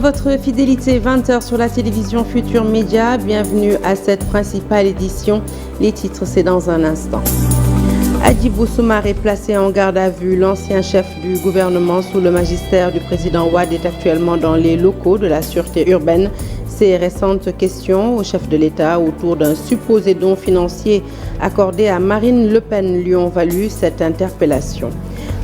votre fidélité. 20h sur la télévision Futur Média. Bienvenue à cette principale édition. Les titres, c'est dans un instant. Hadjibou Soumaré placé en garde à vue. L'ancien chef du gouvernement sous le magistère du président Wade est actuellement dans les locaux de la sûreté urbaine. Ces récentes questions au chef de l'État autour d'un supposé don financier accordé à Marine Le Pen lui ont valu cette interpellation.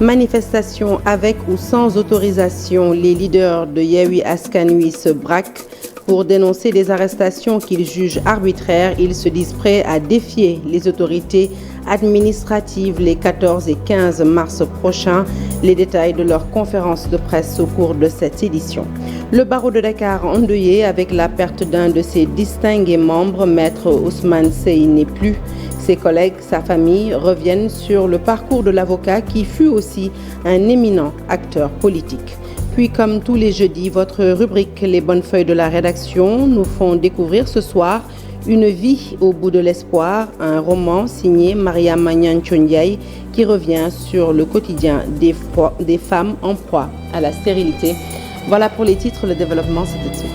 Manifestation avec ou sans autorisation, les leaders de Yewwi Askan Wi se braquent pour dénoncer des arrestations qu'ils jugent arbitraires. Ils se disent prêts à défier les autorités administratives les 14 et 15 mars prochains. Les détails de leur conférence de presse au cours de cette édition. Le barreau de Dakar endeuillé avec la perte d'un de ses distingués membres, Maître Ousmane Seye n'est plus. Ses collègues, sa famille reviennent sur le parcours de l'avocat qui fut aussi un éminent acteur politique. Puis, comme tous les jeudis, votre rubrique Les bonnes feuilles de la rédaction nous font découvrir ce soir Une vie au bout de l'espoir, un roman signé Mariama Nianchou-Ndiaye qui revient sur le quotidien des femmes en proie à la stérilité. Voilà pour les titres, le développement, c'est tout de suite.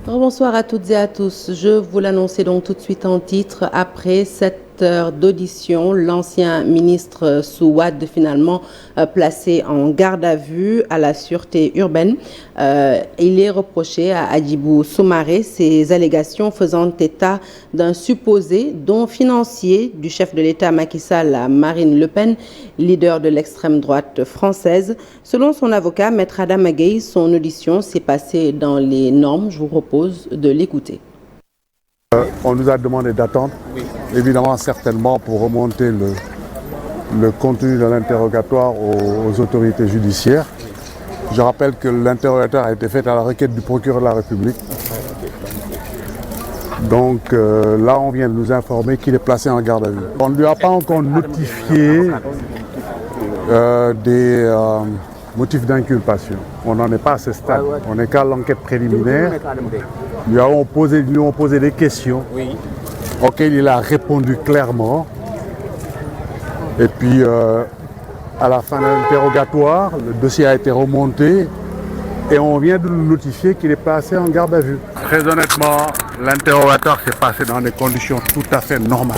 Bonsoir à toutes et à tous. Je vous l'annonçais donc tout de suite en titre. Après 7 heures d'audition, l'ancien ministre sous Wade finalement placé en garde à vue à la sûreté urbaine. Il est reproché à Hadjibou Soumaré ces allégations faisant état d'un supposé don financier du chef de l'État Macky Sall à Marine Le Pen, leader de l'extrême droite française. Selon son avocat, Maître Adama Gueye, son audition s'est passée dans les normes. Je vous propose de l'écouter. On nous a demandé d'attendre, évidemment certainement pour remonter le contenu de l'interrogatoire aux autorités judiciaires. Je rappelle que l'interrogatoire a été fait à la requête du procureur de la République. Donc là, on vient de nous informer qu'il est placé en garde à vue. On ne lui a pas encore notifié des motifs d'inculpation. On n'en est pas à ce stade. On n'est qu'à l'enquête préliminaire. Lui ont posé des questions auxquelles il a répondu clairement. Et puis, à la fin de l'interrogatoire, le dossier a été remonté et on vient de nous notifier qu'il est placé en garde à vue. Très honnêtement, l'interrogatoire s'est passé dans des conditions tout à fait normales.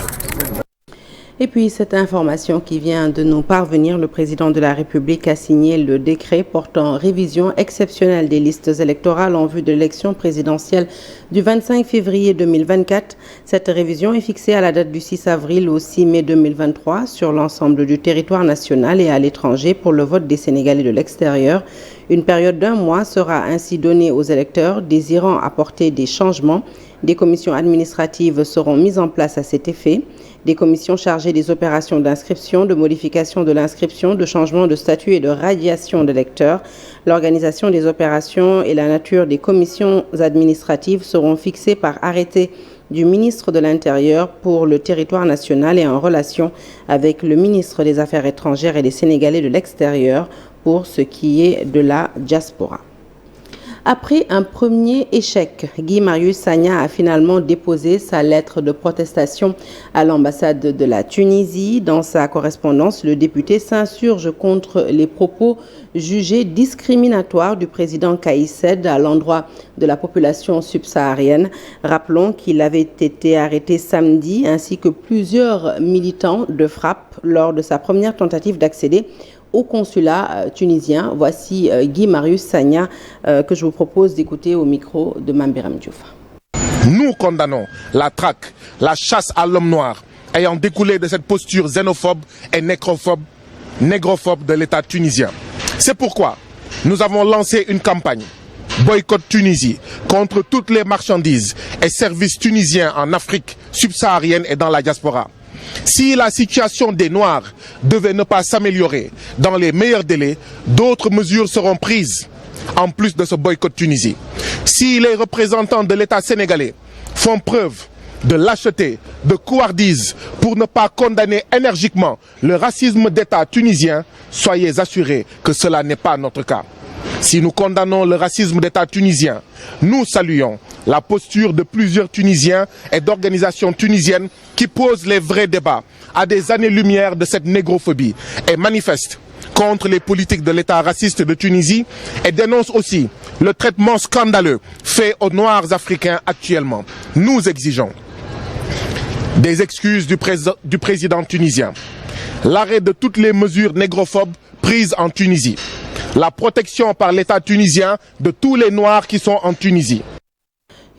Et puis cette information qui vient de nous parvenir, le président de la République a signé le décret portant révision exceptionnelle des listes électorales en vue de l'élection présidentielle du 25 février 2024. Cette révision est fixée à la date du 6 avril au 6 mai 2023 sur l'ensemble du territoire national et à l'étranger pour le vote des Sénégalais de l'extérieur. Une période d'1 mois sera ainsi donnée aux électeurs désirant apporter des changements. Des commissions administratives seront mises en place à cet effet. Des commissions chargées des opérations d'inscription, de modification de l'inscription, de changement de statut et de radiation d'électeurs. L'organisation des opérations et la nature des commissions administratives seront fixées par arrêté du ministre de l'Intérieur pour le territoire national et en relation avec le ministre des Affaires étrangères et des Sénégalais de l'extérieur pour ce qui est de la diaspora. Après un premier échec, Guy Marius Sagna a finalement déposé sa lettre de protestation à l'ambassade de la Tunisie. Dans sa correspondance, le député s'insurge contre les propos jugés discriminatoires du président Kais Saied à l'endroit de la population subsaharienne. Rappelons qu'il avait été arrêté samedi ainsi que plusieurs militants de FRAPP lors de sa première tentative d'accéder au consulat tunisien. Voici Guy Marius Sagna que je vous propose d'écouter au micro de Mambiram Diouf. Nous condamnons la traque, la chasse à l'homme noir ayant découlé de cette posture xénophobe et négrophobe de l'État tunisien. C'est pourquoi nous avons lancé une campagne Boycott Tunisie contre toutes les marchandises et services tunisiens en Afrique subsaharienne et dans la diaspora. Si la situation des Noirs devait ne pas s'améliorer dans les meilleurs délais, d'autres mesures seront prises en plus de ce boycott Tunisie. Si les représentants de l'État sénégalais font preuve de lâcheté, de couardise pour ne pas condamner énergiquement le racisme d'État tunisien, soyez assurés que cela n'est pas notre cas. Si nous condamnons le racisme d'État tunisien, nous saluons la posture de plusieurs Tunisiens et d'organisations tunisiennes qui posent les vrais débats à des années-lumière de cette négrophobie et manifestent contre les politiques de l'État raciste de Tunisie et dénoncent aussi le traitement scandaleux fait aux Noirs africains actuellement. Nous exigeons des excuses du président tunisien, l'arrêt de toutes les mesures négrophobes prises en Tunisie, la protection par l'État tunisien de tous les Noirs qui sont en Tunisie.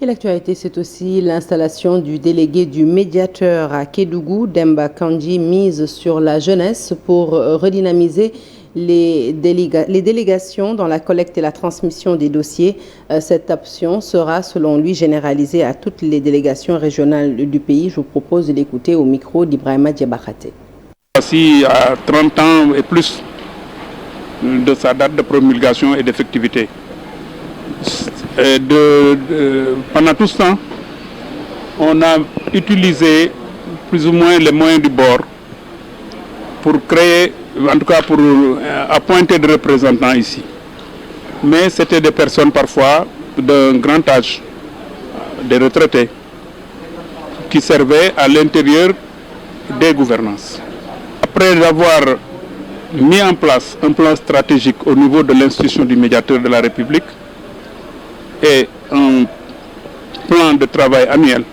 Et l'actualité, c'est aussi l'installation du délégué du médiateur à Kédougou, Demba Kandji, mise sur la jeunesse pour redynamiser les délégations dans la collecte et la transmission des dossiers. Cette option sera, selon lui, généralisée à toutes les délégations régionales du pays. Je vous propose de l'écouter au micro d'Ibrahima Diabakhate. Voici à 30 ans et plus de sa date de promulgation et d'effectivité. Pendant tout ce temps, on a utilisé plus ou moins les moyens du bord pour créer, en tout cas pour appointer des représentants ici. Mais c'était des personnes parfois d'un grand âge, des retraités, qui servaient à l'intérieur des gouvernances. Après avoir mis en place un plan stratégique au niveau de l'institution du médiateur de la République, et un plan de travail annuel,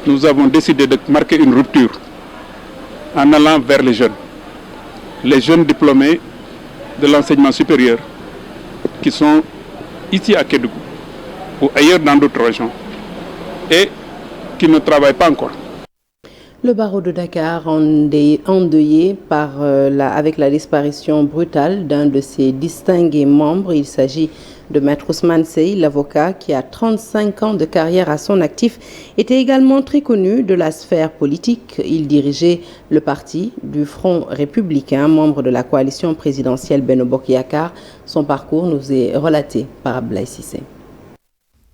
nous avons décidé de marquer une rupture en allant vers les jeunes diplômés de l'enseignement supérieur qui sont ici à Kédougou ou ailleurs dans d'autres régions et qui ne travaillent pas encore. Le barreau de Dakar endeuillé avec la disparition brutale d'un de ses distingués membres. Il s'agit de Maître Ousmane Seye, l'avocat qui a 35 ans de carrière à son actif, était également très connu de la sphère politique. Il dirigeait le parti du Front républicain, membre de la coalition présidentielle Benno Bokk Yakaar. Son parcours nous est relaté par Ablaye Cissé.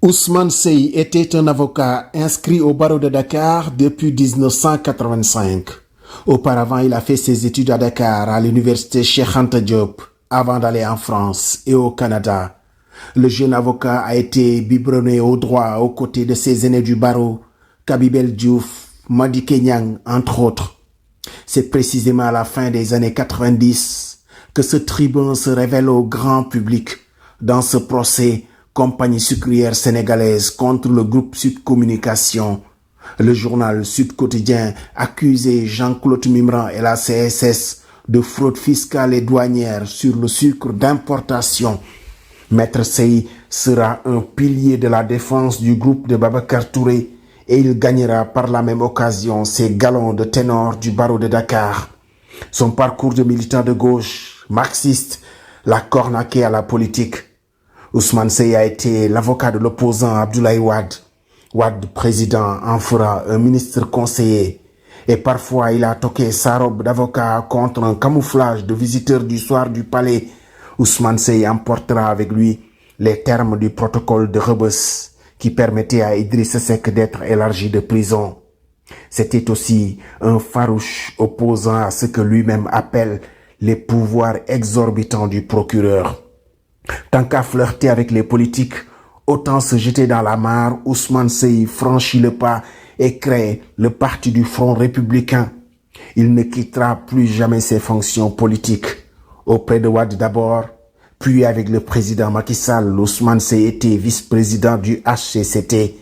Ousmane Seye était un avocat inscrit au barreau de Dakar depuis 1985. Auparavant, il a fait ses études à Dakar, à l'université Cheikh Anta Diop, avant d'aller en France et au Canada. Le jeune avocat a été biberonné au droit aux côtés de ses aînés du barreau, Kabibel Diouf, Madické Niang, entre autres. C'est précisément à la fin des années 90 que ce tribun se révèle au grand public dans ce procès compagnie sucrière sénégalaise contre le groupe Sud Communication. Le journal Sud Quotidien accusait Jean-Claude Mimran et la CSS de fraude fiscale et douanière sur le sucre d'importation. Maître Seye sera un pilier de la défense du groupe de Babacar Touré et il gagnera par la même occasion ses galons de ténor du barreau de Dakar. Son parcours de militant de gauche, marxiste, l'a cornaqué à la politique. Ousmane Seye a été l'avocat de l'opposant Abdoulaye Wade. Wade, président, en fera un ministre conseiller. Et parfois, il a toqué sa robe d'avocat contre un camouflage de visiteur du soir du palais. Ousmane Seye emportera avec lui les termes du protocole de Rebeuss qui permettait à Idrissa Seck d'être élargi de prison. C'était aussi un farouche opposant à ce que lui-même appelle les pouvoirs exorbitants du procureur. Tant qu'à flirter avec les politiques, autant se jeter dans la mare. Ousmane Seye franchit le pas et crée le parti du Front républicain. Il ne quittera plus jamais ses fonctions politiques. Auprès de Wade d'abord, puis avec le président Macky Sall, Ousmane Seye était vice-président du HCCT.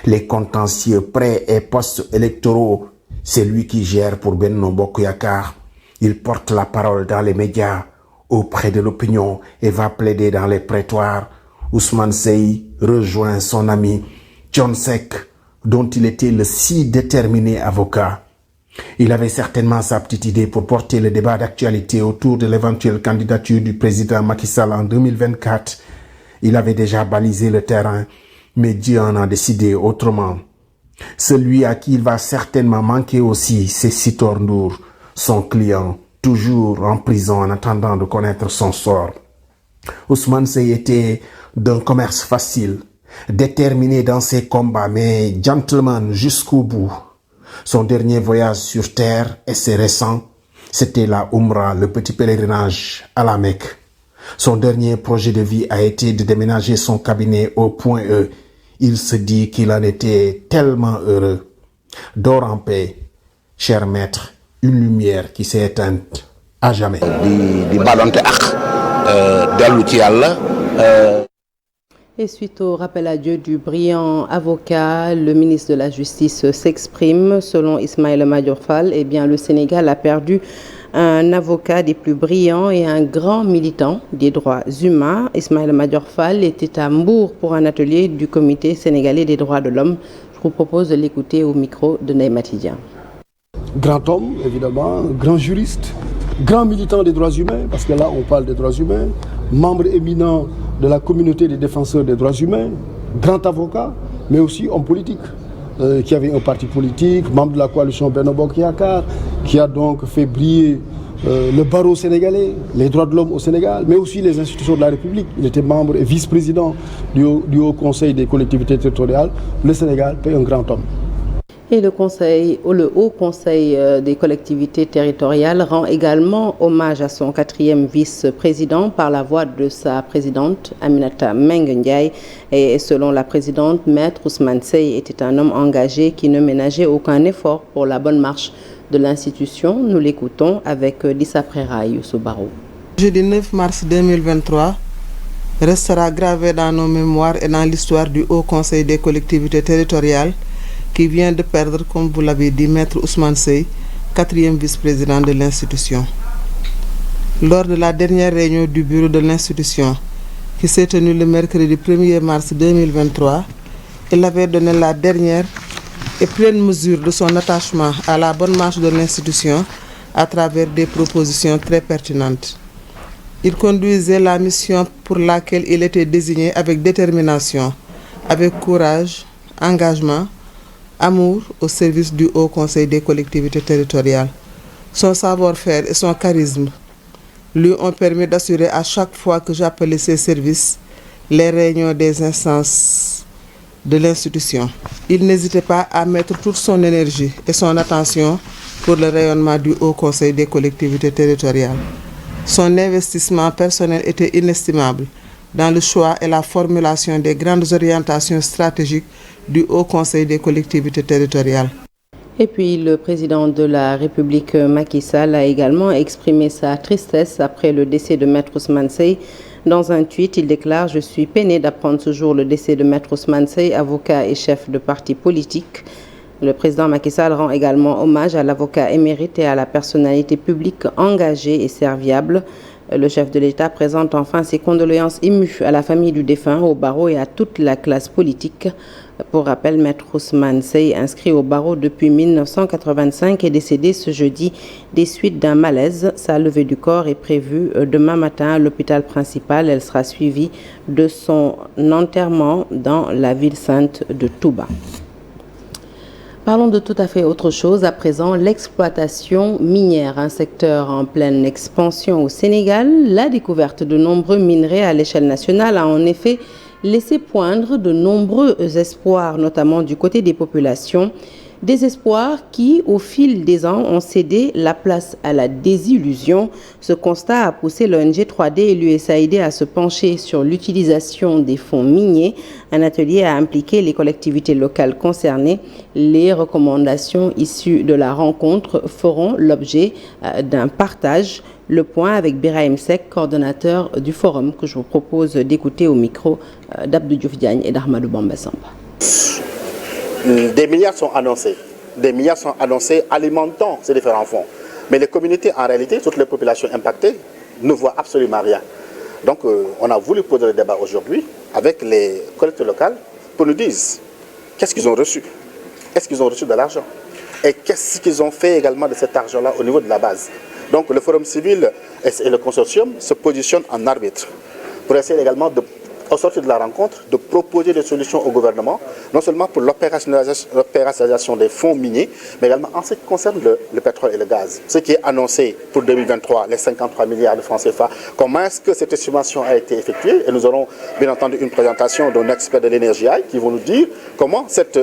Les contentieux pré- et post-électoraux, c'est lui qui gère pour Benno Bokk Yakaar. Il porte la parole dans les médias, auprès de l'opinion et va plaider dans les prétoires. Ousmane Seye rejoint son ami John Seck, dont il était le si déterminé avocat. Il avait certainement sa petite idée pour porter le débat d'actualité autour de l'éventuelle candidature du président Macky Sall en 2024. Il avait déjà balisé le terrain, mais Dieu en a décidé autrement. Celui à qui il va certainement manquer aussi, c'est Sitor Ndour, son client, toujours en prison en attendant de connaître son sort. Ousmane Seye était d'un commerce facile, déterminé dans ses combats, mais gentleman jusqu'au bout. Son dernier voyage sur terre, et c'est récent, c'était la Umrah, le petit pèlerinage à la Mecque. Son dernier projet de vie a été de déménager son cabinet au Point E. il se dit qu'il en était tellement heureux. Dors en paix, cher maître, une lumière qui s'est éteinte à jamais. Et suite au rappel à Dieu du brillant avocat, le ministre de la Justice s'exprime. Selon Ismaïla Madior Fall, eh bien, le Sénégal a perdu un avocat des plus brillants et un grand militant des droits humains. Ismaïla Madior Fall était à Mbour pour un atelier du Comité sénégalais des droits de l'homme. Je vous propose de l'écouter au micro de Naïmati Dia. Grand homme, évidemment, grand juriste, grand militant des droits humains, parce que là on parle des droits humains, membre éminent de la communauté des défenseurs des droits humains, grand avocat, mais aussi homme politique, qui avait un parti politique, membre de la coalition Benno Bokk Yakaar, qui a donc fait briller le barreau sénégalais, les droits de l'homme au Sénégal, mais aussi les institutions de la République. Il était membre et vice-président du Haut Conseil des collectivités territoriales. Le Sénégal paie un grand homme. Et le Haut Conseil des collectivités territoriales rend également hommage à son 4e vice-président par la voix de sa présidente Aminata Mbengue Ndiaye. Et selon la présidente, Maître Ousmane Seye était un homme engagé qui ne ménageait aucun effort pour la bonne marche de l'institution. Nous l'écoutons avec Dissa Préra Youssou Barou. Jeudi 9 mars 2023 restera gravé dans nos mémoires et dans l'histoire du Haut Conseil des collectivités territoriales qui vient de perdre, comme vous l'avez dit, Maître Ousmane Seye, 4e vice-président de l'institution. Lors de la dernière réunion du bureau de l'institution, qui s'est tenue le mercredi 1er mars 2023, il avait donné la dernière et pleine mesure de son attachement à la bonne marche de l'institution à travers des propositions très pertinentes. Il conduisait la mission pour laquelle il était désigné avec détermination, avec courage, engagement, amour au service du Haut Conseil des collectivités territoriales. Son savoir-faire et son charisme lui ont permis d'assurer à chaque fois que j'appelais ses services les réunions des instances de l'institution. Il n'hésitait pas à mettre toute son énergie et son attention pour le rayonnement du Haut Conseil des collectivités territoriales. Son investissement personnel était inestimable dans le choix et la formulation des grandes orientations stratégiques du Haut Conseil des collectivités territoriales. Et puis le président de la République Macky Sall a également exprimé sa tristesse après le décès de Maître Ousmane Seye. Dans un tweet, il déclare « Je suis peiné d'apprendre ce jour le décès de Maître Ousmane Seye, avocat et chef de parti politique ». Le président Macky Sall rend également hommage à l'avocat émérite et à la personnalité publique engagée et serviable. Le chef de l'État présente enfin ses condoléances émues à la famille du défunt, au barreau et à toute la classe politique. Pour rappel, Maître Ousmane Seye, inscrit au barreau depuis 1985, est décédé ce jeudi des suites d'un malaise. Sa levée du corps est prévue demain matin à l'hôpital principal. Elle sera suivie de son enterrement dans la ville sainte de Touba. Parlons de tout à fait autre chose. À présent, l'exploitation minière, un secteur en pleine expansion au Sénégal. La découverte de nombreux minerais à l'échelle nationale a en effet laissé poindre de nombreux espoirs, notamment du côté des populations. Des espoirs qui, au fil des ans, ont cédé la place à la désillusion. Ce constat a poussé l'ONG 3D et l'USAID à se pencher sur l'utilisation des fonds miniers. Un atelier a impliqué les collectivités locales concernées. Les recommandations issues de la rencontre feront l'objet d'un partage. Le point avec Birahim Seck, coordonnateur du forum, que je vous propose d'écouter au micro d'Abdou Diouf Diagne et d'Ahmadou Bamba Samba. Des milliards sont annoncés. Des milliards sont annoncés alimentant ces différents fonds. Mais les communautés, en réalité, toutes les populations impactées, ne voient absolument rien. Donc, on a voulu poser le débat aujourd'hui avec les collectivités locales pour nous dire qu'est-ce qu'ils ont reçu. Est-ce qu'ils ont reçu de l'argent? Et qu'est-ce qu'ils ont fait également de cet argent-là au niveau de la base? Donc, le Forum civil et le consortium se positionnent en arbitre pour essayer également au sortir de la rencontre, de proposer des solutions au gouvernement, non seulement pour l'opérationnalisation des fonds miniers, mais également en ce qui concerne le pétrole et le gaz. Ce qui est annoncé pour 2023, les 53 milliards de francs CFA, comment est-ce que cette estimation a été effectuée? Et nous aurons bien entendu une présentation d'un expert de l'énergie qui vont nous dire comment cette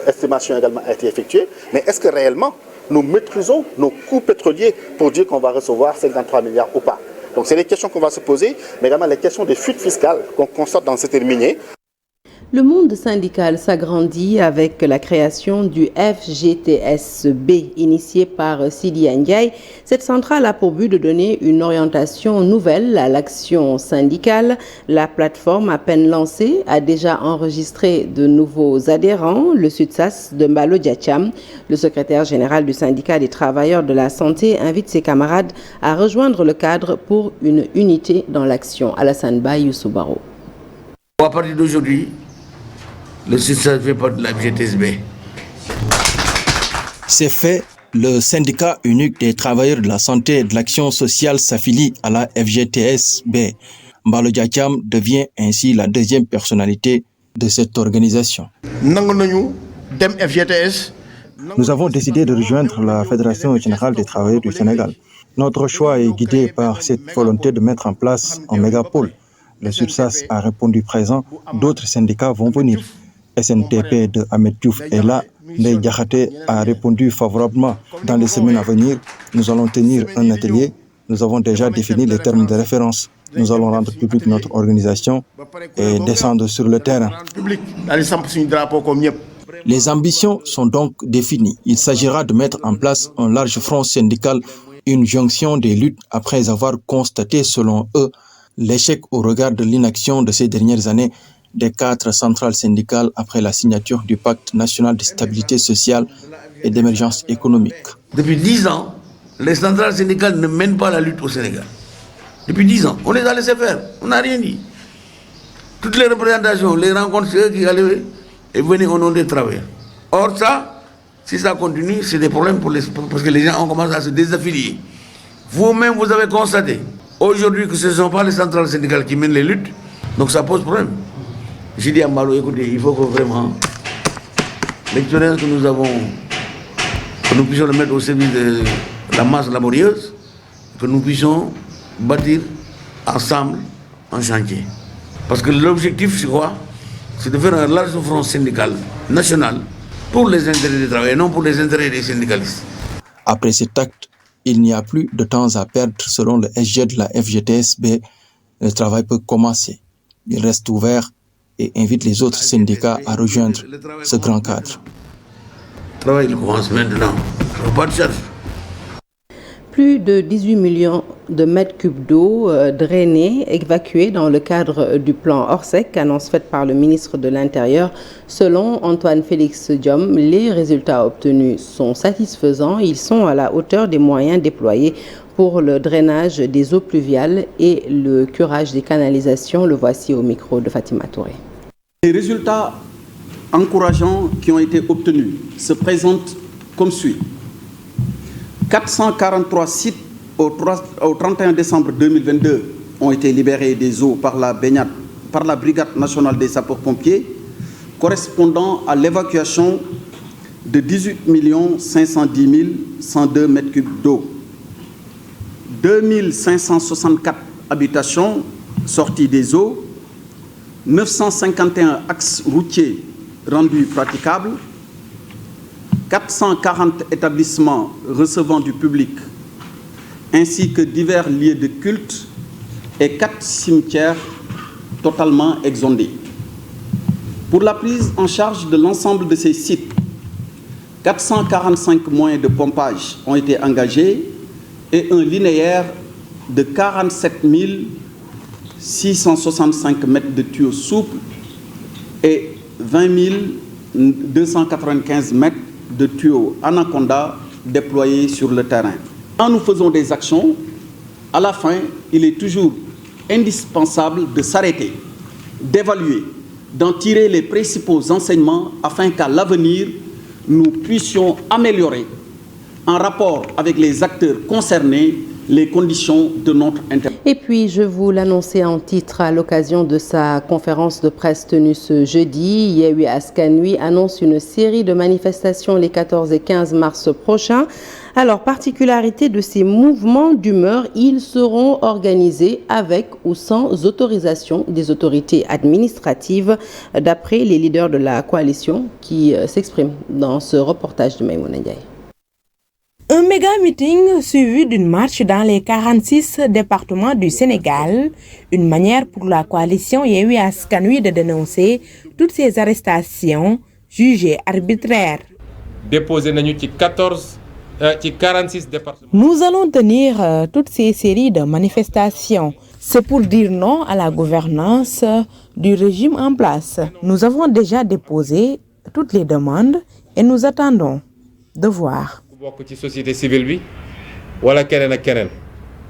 estimation également a été effectuée. Mais est-ce que réellement nous maîtrisons nos coûts pétroliers pour dire qu'on va recevoir 53 milliards ou pas? Donc c'est les questions qu'on va se poser, mais également les questions des fuites fiscales qu'on constate dans ce secteur minier. Le monde syndical s'agrandit avec la création du FGTSB initié par Sidi Ndiaye. Cette centrale a pour but de donner une orientation nouvelle à l'action syndicale. La plateforme, à peine lancée, a déjà enregistré de nouveaux adhérents. Le SUTSAS de Mbalo Diacham, le secrétaire général du syndicat des travailleurs de la santé, invite ses camarades à rejoindre le cadre pour une unité dans l'action. Alassane Ba Youssoubaro. À partir d'aujourd'hui, le SUTSAS fait partie de la FGTSB. C'est fait, le syndicat unique des travailleurs de la santé et de l'action sociale s'affilie à la FGTSB. Mbalo Diacham devient ainsi la deuxième personnalité de cette organisation. Nous avons décidé de rejoindre la Fédération générale des travailleurs du Sénégal. Notre choix est guidé par cette volonté de mettre en place un mégapôle. Le SUTSAS a répondu présent, d'autres syndicats vont venir. SNTP de Ahmed Diouf est là, Ndeye Diakhaté a répondu favorablement. Dans les semaines à venir, nous allons tenir un atelier. Nous avons déjà défini les termes de référence. Nous allons rendre publique notre organisation et descendre sur le terrain. Les ambitions sont donc définies. Il s'agira de mettre en place un large front syndical, une jonction des luttes après avoir constaté, selon eux, l'échec au regard de l'inaction de ces dernières années des 4 centrales syndicales après la signature du pacte national de stabilité sociale et d'émergence économique. Depuis 10 ans, les centrales syndicales ne mènent pas la lutte au Sénégal. Depuis 10 ans, on les a laissés faire, on n'a rien dit. Toutes les représentations, les rencontres, c'est eux qui allaient et venaient au nom des travailleurs. Or ça, si ça continue, c'est des problèmes parce que les gens ont commencé à se désaffilier. Vous-même, vous avez constaté aujourd'hui que ce ne sont pas les centrales syndicales qui mènent les luttes, donc ça pose problème. J'ai dit à Mbalo, écoutez, il faut que vraiment l'expérience que nous avons, que nous puissions le mettre au service de la masse laborieuse, que nous puissions bâtir ensemble un chantier. Parce que l'objectif, c'est quoi? C'est de faire un large front syndical national pour les intérêts des travailleurs, non pour les intérêts des syndicalistes. Après cet acte, il n'y a plus de temps à perdre. Selon le SG de la FGTSB, le travail peut commencer. Il reste ouvert et invite les autres syndicats à rejoindre ce grand cadre. Le travail commence maintenant. Pas de charge. Plus de 18 millions de mètres cubes d'eau drainés, évacués dans le cadre du plan Orsec, annonce faite par le ministre de l'Intérieur. Selon Antoine Félix Diome, les résultats obtenus sont satisfaisants. Ils sont à la hauteur des moyens déployés pour le drainage des eaux pluviales et le curage des canalisations. Le voici au micro de Fatima Touré. Les résultats encourageants qui ont été obtenus se présentent comme suit. 443 sites au 31 décembre 2022 ont été libérés des eaux par la Brigade nationale des sapeurs-pompiers, correspondant à l'évacuation de 18 510 102 mètres cubes d'eau. 2564 habitations sorties des eaux, 951 axes routiers rendus praticables, 440 établissements recevant du public, ainsi que divers lieux de culte et 4 cimetières totalement exondés. Pour la prise en charge de l'ensemble de ces sites, 445 moyens de pompage ont été engagés et un linéaire de 47 665 mètres de tuyaux souples et 20 295 mètres de tuyaux Anaconda déployés sur le terrain. Quand nous faisons des actions, à la fin, il est toujours indispensable de s'arrêter, d'évaluer, d'en tirer les principaux enseignements afin qu'à l'avenir, nous puissions améliorer, en rapport avec les acteurs concernés, les conditions de notre intervention. Et puis, je vous l'annonçais en titre à l'occasion de sa conférence de presse tenue ce jeudi. Yewwi Askan Wi annonce une série de manifestations les 14 et 15 mars prochains. Alors, particularité de ces mouvements d'humeur, ils seront organisés avec ou sans autorisation des autorités administratives, d'après les leaders de la coalition qui s'expriment dans ce reportage de Maïmouna Ndiaye. Un méga meeting suivi d'une marche dans les 46 départements du Sénégal, une manière pour la coalition Yewwi Askan Wi de dénoncer toutes ces arrestations jugées arbitraires. Déposé nañu ci 46 départements. Nous allons tenir toutes ces séries de manifestations. C'est pour dire non à la gouvernance du régime en place. Nous avons déjà déposé toutes les demandes et nous attendons de voir.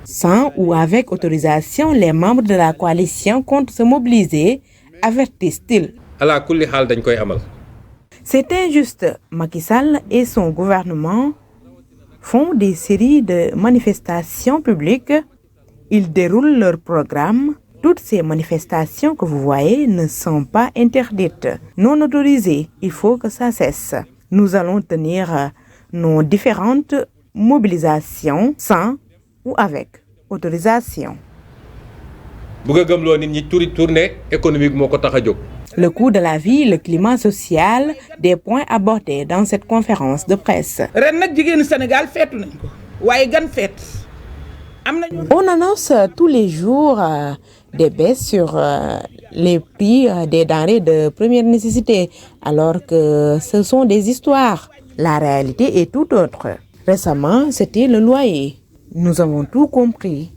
Sans ou avec autorisation, les membres de la coalition comptent se mobiliser, avertissent-ils. C'est injuste. Macky Sall et son gouvernement font des séries de manifestations publiques. Ils déroulent leur programme. Toutes ces manifestations que vous voyez ne sont pas interdites, non autorisées. Il faut que ça cesse. Nous allons tenir nos différentes mobilisations sans ou avec autorisation. Le coût de la vie, le climat social, des points abordés dans cette conférence de presse. On annonce tous les jours des baisses sur les prix des denrées de première nécessité, alors que ce sont des histoires. La réalité est tout autre. Récemment, c'était le loyer. Nous avons tout compris.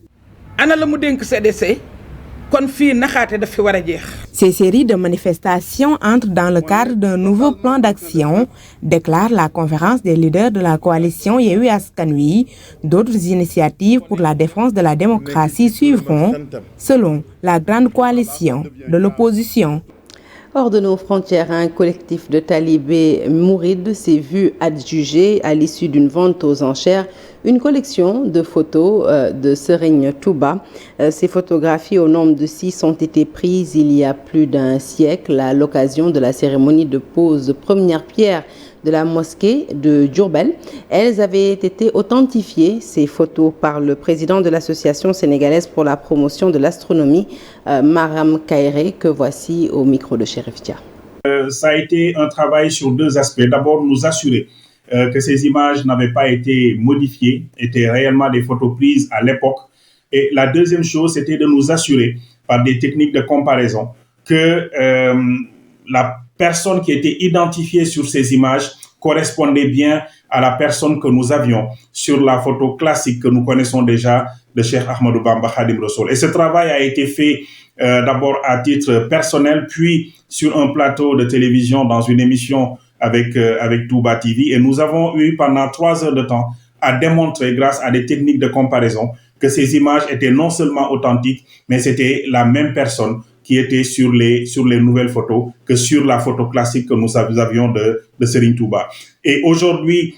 Ces séries de manifestations entrent dans le cadre d'un nouveau plan d'action, déclare la conférence des leaders de la coalition Yewwi Askan Wi. D'autres initiatives pour la défense de la démocratie suivront, selon la grande coalition de l'opposition. Hors de nos frontières, un collectif de talibés mourides s'est vu adjuger à l'issue d'une vente aux enchères une collection de photos de Serigne Touba. Ces photographies au nombre de 6 ont été prises il y a plus d'un siècle à l'occasion de la cérémonie de pose de première pierre de la mosquée de Diourbel. Elles avaient été authentifiées, ces photos, par le président de l'association sénégalaise pour la promotion de l'astronomie, Maram Kairé, que voici au micro de Chérif Dia. Ça a été un travail sur 2 aspects. D'abord, nous assurer que ces images n'avaient pas été modifiées, étaient réellement des photos prises à l'époque. Et la deuxième chose, c'était de nous assurer, par des techniques de comparaison, que la personne qui était identifiée sur ces images correspondait bien à la personne que nous avions sur la photo classique que nous connaissons déjà de Cheikh Ahmadou Bamba Khadim Rassoul. Et ce travail a été fait d'abord à titre personnel, puis sur un plateau de télévision dans une émission avec Touba TV. Et nous avons eu pendant 3 heures de temps à démontrer, grâce à des techniques de comparaison, que ces images étaient non seulement authentiques, mais c'était la même personne qui était sur les nouvelles photos que sur la photo classique que nous avions de Serigne Touba. Et aujourd'hui,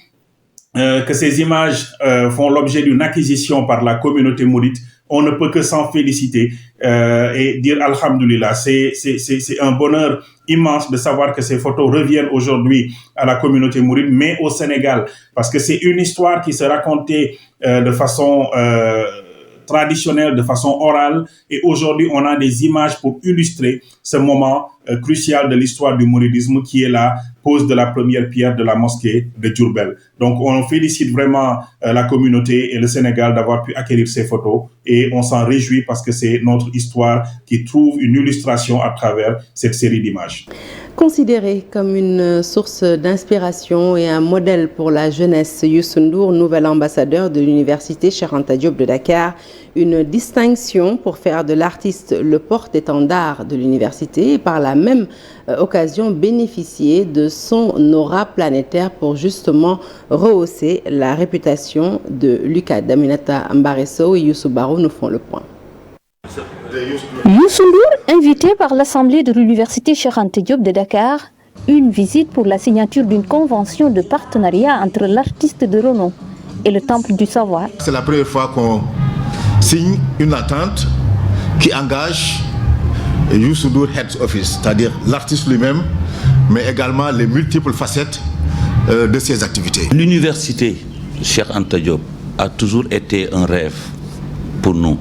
que ces images font l'objet d'une acquisition par la communauté mouride, on ne peut que s'en féliciter et dire Alhamdulillah. C'est un bonheur immense de savoir que ces photos reviennent aujourd'hui à la communauté mouride, mais au Sénégal, parce que c'est une histoire qui se racontait de façon traditionnelle, de façon orale, et aujourd'hui on a des images pour illustrer ce moment crucial de l'histoire du mouridisme qui est la pose de la première pierre de la mosquée de Diourbel. Donc on félicite vraiment la communauté et le Sénégal d'avoir pu acquérir ces photos et on s'en réjouit parce que c'est notre histoire qui trouve une illustration à travers cette série d'images. Considéré comme une source d'inspiration et un modèle pour la jeunesse, Youssou Ndour, nouvel ambassadeur de l'université Cheikh Anta Diop de Dakar, une distinction pour faire de l'artiste le porte-étendard de l'université et par la même occasion bénéficier de son aura planétaire pour justement rehausser la réputation de l'UCAD. Aminata Mbaresso et Youssou Barou nous font le point. Youssou Ndour, invité par l'Assemblée de l'Université Cheikh Anta Diop de Dakar, une visite pour la signature d'une convention de partenariat entre l'artiste de renom et le Temple du Savoir. C'est la première fois qu'on signe une entente qui engage Youssou Ndour Head Office, c'est-à-dire l'artiste lui-même, mais également les multiples facettes de ses activités. L'Université Cheikh Anta Diop a toujours été un rêve pour nous,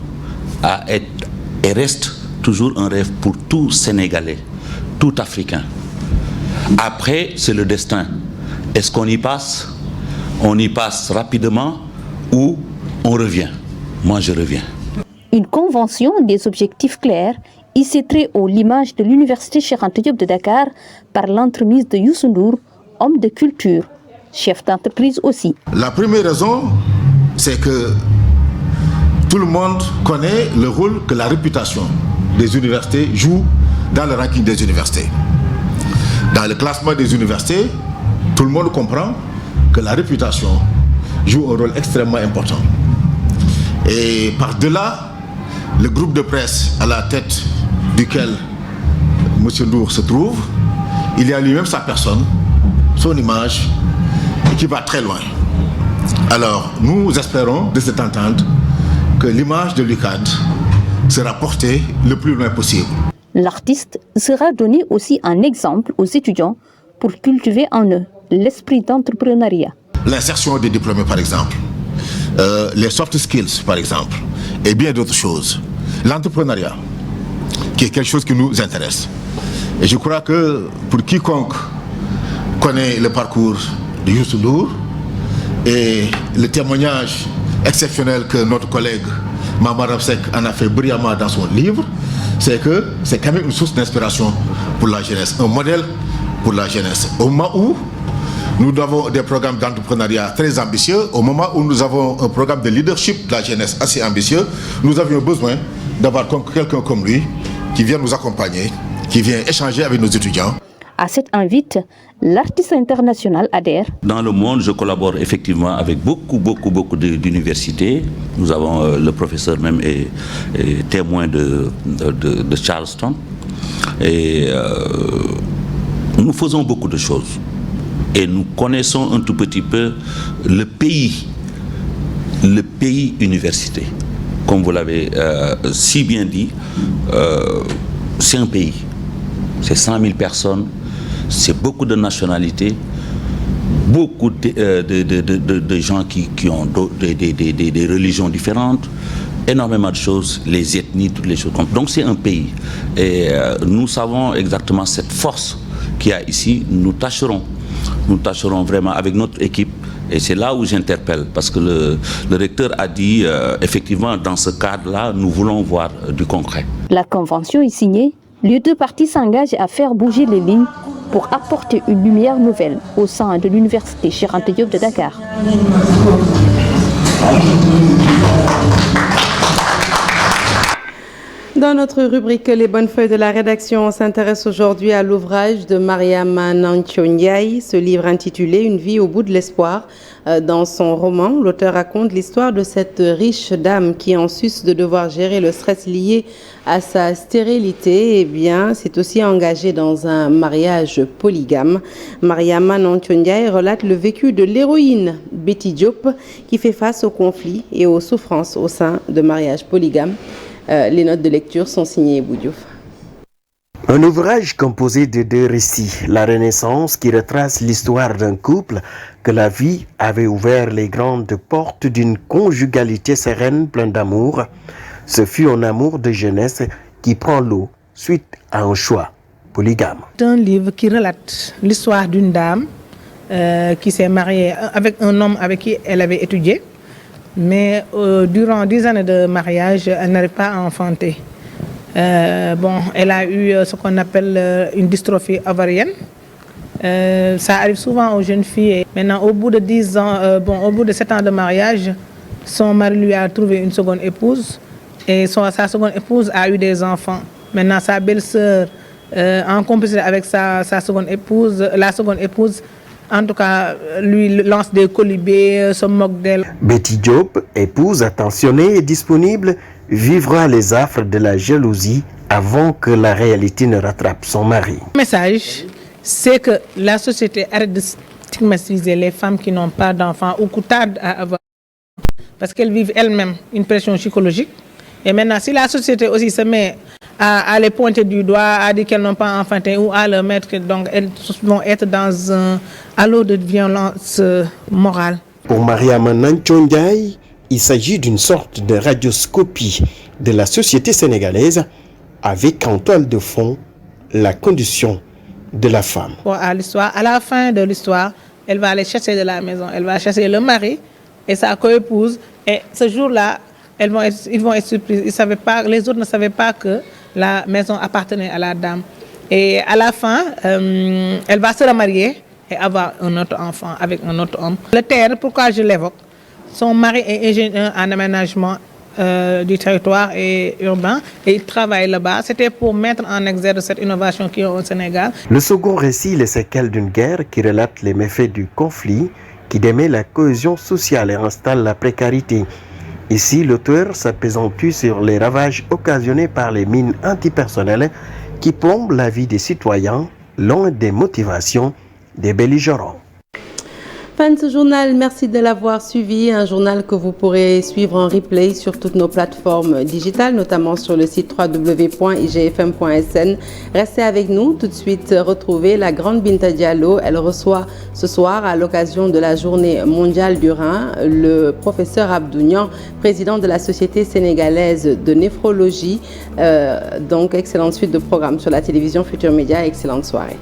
et reste toujours un rêve pour tout Sénégalais, tout Africain. Après, c'est le destin. Est-ce qu'on y passe on y passe rapidement ou on revient. Moi, je reviens. Une convention des objectifs clairs hissée très haut l'image de l'université Cheikh Anta Diop de Dakar par l'entremise de Youssou Ndour, homme de culture, chef d'entreprise aussi. La première raison, c'est que tout le monde connaît le rôle que la réputation des universités joue dans le ranking des universités. Dans le classement des universités, tout le monde comprend que la réputation joue un rôle extrêmement important. Et par-delà, le groupe de presse à la tête duquel M. Ndour se trouve, il y a lui-même sa personne, son image, et qui va très loin. Alors, nous espérons de cette entente que l'image de l'UCAD sera portée le plus loin possible. L'artiste sera donné aussi un exemple aux étudiants pour cultiver en eux l'esprit d'entrepreneuriat. L'insertion des diplômés, par exemple, les soft skills, par exemple, et bien d'autres choses. L'entrepreneuriat, qui est quelque chose qui nous intéresse. Et je crois que pour quiconque connaît le parcours de Youssou Ndour et le témoignage exceptionnel que notre collègue Mama Rapsek en a fait brillamment dans son livre, c'est que c'est quand même une source d'inspiration pour la jeunesse, un modèle pour la jeunesse. Au moment où nous avons des programmes d'entrepreneuriat très ambitieux, au moment où nous avons un programme de leadership de la jeunesse assez ambitieux, nous avions besoin d'avoir quelqu'un comme lui qui vient nous accompagner, qui vient échanger avec nos étudiants. À cette invite, l'artiste international adhère. Dans le monde, je collabore effectivement avec beaucoup d'universités. Nous avons le professeur même est témoin de Charleston. Et nous faisons beaucoup de choses. Et nous connaissons un tout petit peu le pays université. Comme vous l'avez si bien dit, c'est un pays. C'est 100 000 personnes, c'est beaucoup de nationalités, beaucoup de gens qui ont des religions différentes, énormément de choses, les ethnies, toutes les choses. Donc c'est un pays. Et nous savons exactement cette force qu'il y a ici. Nous tâcherons vraiment avec notre équipe. Et c'est là où j'interpelle, parce que le recteur a dit, effectivement, dans ce cadre-là, nous voulons voir du concret. La convention est signée. Les deux parties s'engagent à faire bouger les lignes pour apporter une lumière nouvelle au sein de l'université Cheikh Anta Diop de Dakar. Dans notre rubrique Les bonnes feuilles de la rédaction, on s'intéresse aujourd'hui à l'ouvrage de Mariama Nancho Ndiaye, ce livre intitulé Une vie au bout de l'espoir. Dans son roman, l'auteur raconte l'histoire de cette riche dame qui, en sus de devoir gérer le stress lié à sa stérilité, s'est aussi engagée dans un mariage polygame. Mariama Nancho Ndiaye relate le vécu de l'héroïne Betty Diop qui fait face aux conflits et aux souffrances au sein de mariages polygames. Les notes de lecture sont signées Boudiouf. Un ouvrage composé de deux récits, la Renaissance qui retrace l'histoire d'un couple que la vie avait ouvert les grandes portes d'une conjugalité sereine pleine d'amour. Ce fut un amour de jeunesse qui prend l'eau suite à un choix polygame. C'est un livre qui relate l'histoire d'une dame qui s'est mariée avec un homme avec qui elle avait étudié. Mais durant 10 années de mariage, elle n'arrive pas à enfanter. Elle a eu ce qu'on appelle une dystrophie ovarienne. Ça arrive souvent aux jeunes filles. Maintenant, au bout de 10 ans, au bout de 7 ans de mariage, son mari lui a trouvé une seconde épouse. Et sa seconde épouse a eu des enfants. Maintenant, sa belle-sœur, en complicité avec sa seconde épouse, la seconde épouse, en tout cas, lui lance des colibés, se moque d'elle. Betty Diop, épouse attentionnée et disponible, vivra les affres de la jalousie avant que la réalité ne rattrape son mari. Le message, c'est que la société arrête de stigmatiser les femmes qui n'ont pas d'enfants ou qui tardent à avoir, parce qu'elles vivent elles-mêmes une pression psychologique. Et maintenant, si la société aussi se met à les pointer du doigt, à dire qu'elles n'ont pas enfanté ou à leur mettre, donc elles vont être dans un halo de violence morale. Pour Mariama Nancho Ndiaye, il s'agit d'une sorte de radioscopie de la société sénégalaise avec en toile de fond la condition de la femme. À la fin de l'histoire, elle va les chasser de la maison. Elle va chasser le mari et sa coépouse. Et ce jour-là, ils vont être surpris. Les autres ne savaient pas que la maison appartenait à la dame. Et à la fin, elle va se remarier et avoir un autre enfant avec un autre homme. Le terre, pourquoi je l'évoque? Son mari est ingénieur en aménagement du territoire et urbain et il travaille là-bas. C'était pour mettre en exergue cette innovation qu'il y a au Sénégal. Le second récit, les séquelles d'une guerre qui relate les méfaits du conflit, qui démet la cohésion sociale et installe la précarité. Ici, l'auteur s'appesantue sur les ravages occasionnés par les mines antipersonnelles qui plombent la vie des citoyens, loin des motivations des belligérants. Fin de ce journal, merci de l'avoir suivi. Un journal que vous pourrez suivre en replay sur toutes nos plateformes digitales, notamment sur le site www.igfm.sn. Restez avec nous. Tout de suite, retrouvez la grande Binta Diallo. Elle reçoit ce soir, à l'occasion de la journée mondiale du rein, le professeur Abdou Niang, président de la Société sénégalaise de néphrologie. Donc, excellente suite de programmes sur la télévision Futur Média. Excellente soirée.